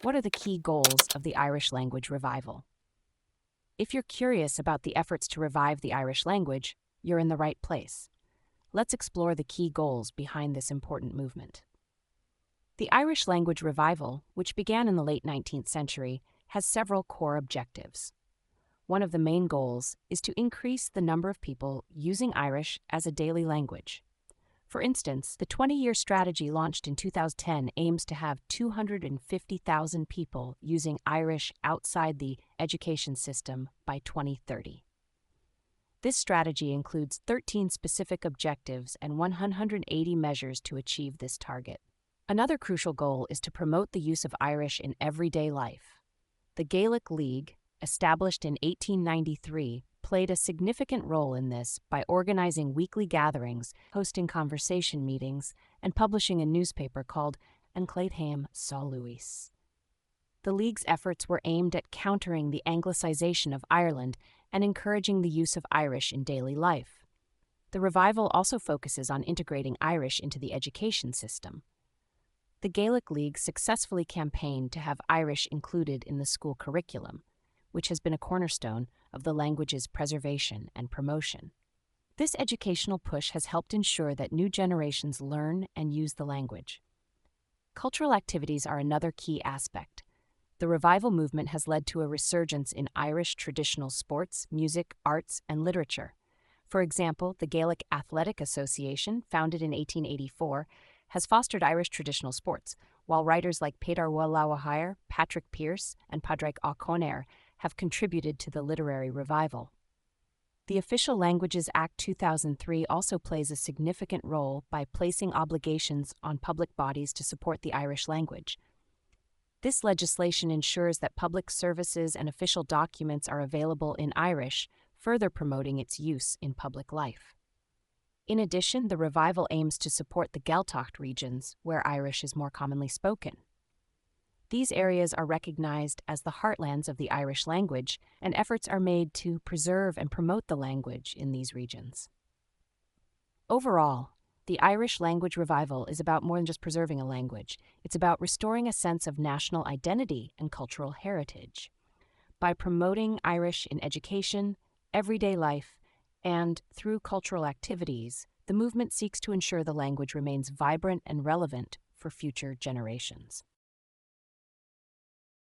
What are the key goals of the Irish language revival? If you're curious about the efforts to revive the Irish language, you're in the right place. Let's explore the key goals behind this important movement. The Irish language revival, which began in the late 19th century, has several core objectives. One of the main goals is to increase the number of people using Irish as a daily language. For instance, the 20-year strategy launched in 2010 aims to have 250,000 people using Irish outside the education system by 2030. This strategy includes 13 specific objectives and 180 measures to achieve this target. Another crucial goal is to promote the use of Irish in everyday life. The Gaelic League, established in 1893, played a significant role in this by organizing weekly gatherings, hosting conversation meetings, and publishing a newspaper called An Cléadhéim Sa Luis. The League's efforts were aimed at countering the Anglicization of Ireland and encouraging the use of Irish in daily life. The revival also focuses on integrating Irish into the education system. The Gaelic League successfully campaigned to have Irish included in the school curriculum, which has been a cornerstone of the language's preservation and promotion. This educational push has helped ensure that new generations learn and use the language. Cultural activities are another key aspect. The revival movement has led to a resurgence in Irish traditional sports, music, arts, and literature. For example, the Gaelic Athletic Association, founded in 1884, has fostered Irish traditional sports, while writers like Peadar Lawahire, Patrick Pearse, and Padraig O'Connor have contributed to the literary revival. The Official Languages Act 2003 also plays a significant role by placing obligations on public bodies to support the Irish language. This legislation ensures that public services and official documents are available in Irish, further promoting its use in public life. In addition, the revival aims to support the Gaeltacht regions, where Irish is more commonly spoken. These areas are recognized as the heartlands of the Irish language, and efforts are made to preserve and promote the language in these regions. Overall, the Irish language revival is about more than just preserving a language. It's about restoring a sense of national identity and cultural heritage. By promoting Irish in education, everyday life, and through cultural activities, the movement seeks to ensure the language remains vibrant and relevant for future generations.